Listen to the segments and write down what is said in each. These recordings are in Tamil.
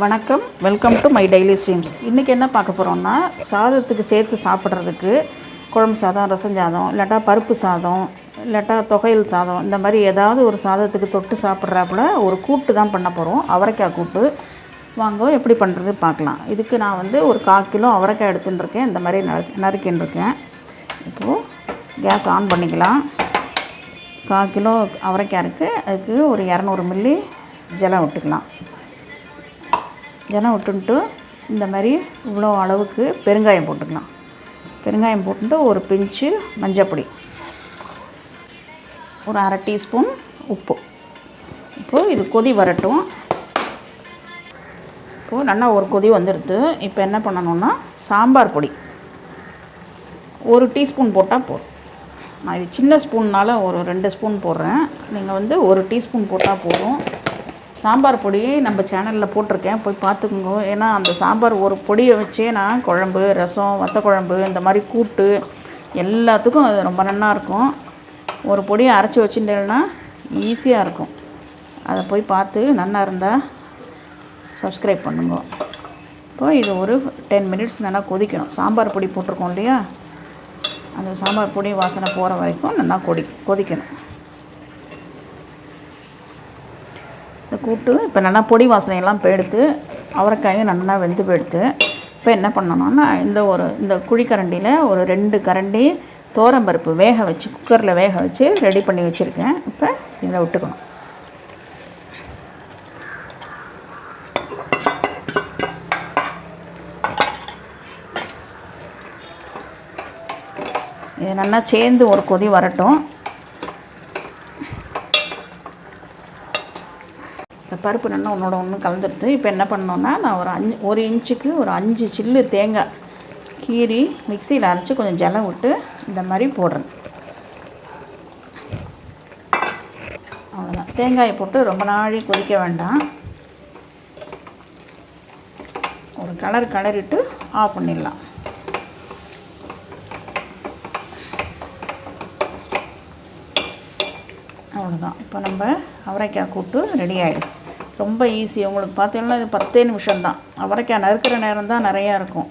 வணக்கம், welcome to my daily streams. இன்றைக்கி என்ன பார்க்க போகிறோம்னா, சாதத்துக்கு சேர்த்து சாப்பிட்றதுக்கு குழம்பு சாதம், ரசம் சாதம், இல்லாட்டா பருப்பு சாதம், இல்லாட்டா தொகையல் சாதம், இந்த மாதிரி ஏதாவது ஒரு சாதத்துக்கு தொட்டு சாப்பிட்றாப்புல ஒரு கூட்டு தான் பண்ண போகிறோம். அவரைக்காய் கூட்டு. வாங்க எப்படி பண்ணுறது பார்க்கலாம். இதுக்கு நான் ஒரு 1/4 கிலோ அவரைக்காய் எடுத்துன்னு இருக்கேன். இந்த மாதிரி நறுக்கின்னு இருக்கேன். இப்போது கேஸ் ஆன் பண்ணிக்கலாம். 1/4 கிலோ அவரைக்காய் இருக்குது. அதுக்கு ஒரு 200 மில்லி ஜலம் விட்டுக்கலாம். ஜலம் விட்டுன்ட்டு இந்த மாதிரி இவ்வளோ அளவுக்கு பெருங்காயம் போட்டுக்கலாம். பெருங்காயம் போட்டுட்டு ஒரு பிஞ்சு மஞ்சப்பொடி, ஒரு 1/2 டீஸ்பூன் உப்பு. இப்போது இது கொதி வரட்டும். இப்போது நல்லா ஒரு கொதி வந்துடுது. இப்போ என்ன பண்ணணுன்னா, சாம்பார் பொடி 1 டீஸ்பூன் போட்டால் போதும். நான் இது சின்ன ஸ்பூன்னால் ஒரு 2 ஸ்பூன் போடுறேன். நீங்கள் 1 டீஸ்பூன் போட்டால் போதும். சாம்பார் பொடி நம்ம சேனலில் போட்டிருக்கேன், போய் பார்த்துக்குங்க. ஏன்னா அந்த சாம்பார் ஒரு பொடியை வச்சே நான் குழம்பு, ரசம், வத்த குழம்பு, இந்த மாதிரி கூட்டு எல்லாத்துக்கும் அது ரொம்ப நல்லாயிருக்கும். ஒரு பொடியை அரைச்சி வச்சுட்டேன்னா ஈஸியாக இருக்கும். அதை போய் பார்த்து நல்லா இருந்தால் சப்ஸ்கிரைப் பண்ணுங்க. இப்போது இது ஒரு 10 மினிட்ஸ் நல்லா கொதிக்கணும். சாம்பார் பொடி போட்டிருக்கோம் இல்லையா, அந்த சாம்பார் பொடி வாசனை போகிற வரைக்கும் நல்லா கொதிக்கணும். இந்த கூட்டு இப்போ நல்லா பொடி வாசனையெல்லாம் போயிடுத்து. அவரைக்காயும் நல்லா வெந்து போயிடுத்து. இப்போ என்ன பண்ணணும்னா, இந்த குழிக்கரண்டியில் ஒரு 2 கரண்டி தோரம்பருப்பு வேக வச்சு, குக்கரில் வேக வச்சு ரெடி பண்ணி வச்சுருக்கேன். இப்போ இதில் விட்டுக்கணும். இது நல்லா சேர்ந்து ஒரு கொதி வரட்டும். இந்த பருப்பு நல்லா ஒன்று கலந்துடுது. இப்போ என்ன பண்ணோன்னா, நான் ஒரு இன்ச்சுக்கு ஒரு 5 சில்லு தேங்காய் கீரி மிக்சியில் அரைச்சி கொஞ்சம் ஜலம் விட்டு இந்த மாதிரி போடுறேன். அவ்வளோதான். தேங்காயை போட்டு ரொம்ப நாழி கொதிக்க வேண்டாம். ஒரு கலரிட்டு ஆஃப் பண்ணிடலாம். அவ்வளோதான். இப்போ நம்ம அவரைக்காய் கூட்டு ரெடி ஆகிடுது. ரொம்ப ஈஸி. உங்களுக்கு பார்த்தீங்கன்னா இது 10 நிமிஷம்தான். அவரைக்காய் நறுக்கிற நேரம் தான் நிறையா இருக்கும்.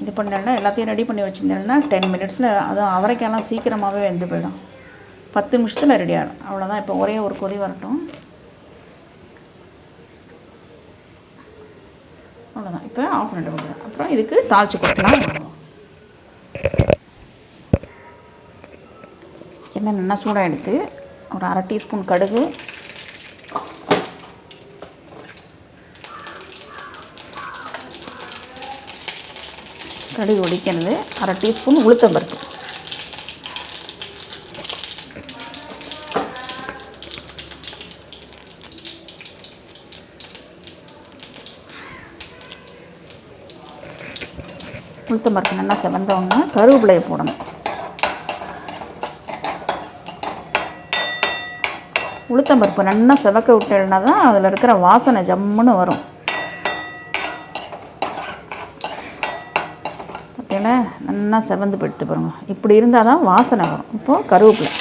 இது பண்ணேன்னா எல்லாத்தையும் ரெடி பண்ணி வச்சுட்டேன்னா 10 மினிட்ஸில், அதுவும் அவரைக்காயெல்லாம் சீக்கிரமாகவே வெந்து போயிடும். 10 நிமிஷத்தில் ரெடி ஆகிடும். அவ்வளோதான். இப்போ ஒரே ஒரு கொதி வரட்டும். அவ்வளோதான். இப்போ ஆஃப் பண்ணிட்டு விடுறேன். அப்புறம் இதுக்கு தாளித்து கொட்டலாம். எண்ணெய் நல்லா சூடாக எடுத்து ஒரு 1/2 டீஸ்பூன் கடுகு, கடுகு ஒடிக்கிறது, 1/2 டீஸ்பூன் உளுத்தம்பருப்பு, உளுத்தம்பருப்பு நல்லா செவந்தோன்னா கருவேப்பிலையை போடணும். உளுத்தம்பருப்பு நல்லா செவக்க விட்டேன்னா தான் அதில் இருக்கிற வாசனை ஜம்முன்னு வரும். பார்த்தீங்களா, நல்லா செவந்து போயிடுத்து பாருங்க. இப்படி இருந்தால் தான் வாசனை வரும். இப்போது கருவேப்பிலை,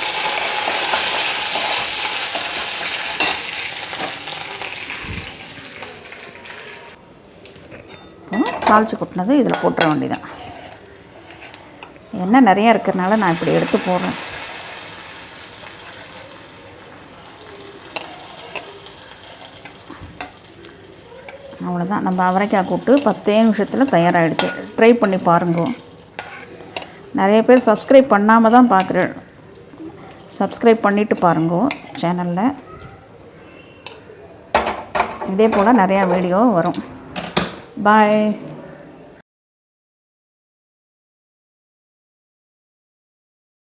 தாளித்து கொட்டினது இதில் போட்டுற வேண்டியதான். எண்ணெய் நிறையா இருக்கிறதுனால நான் இப்படி எடுத்து போடுறேன். அவ்வளோதான். நம்ம அவரைக்காய் கூட்டு 10 நிமிஷத்தில் தயாராகிடுச்சு. ட்ரை பண்ணி பாருங்க. நிறைய பேர் சப்ஸ்கிரைப் பண்ணாமல் தான் பார்க்குறேன். சப்ஸ்கிரைப் பண்ணிவிட்டு பாருங்க சேனலில். இதே போல் நிறையா வீடியோ வரும். பாய்.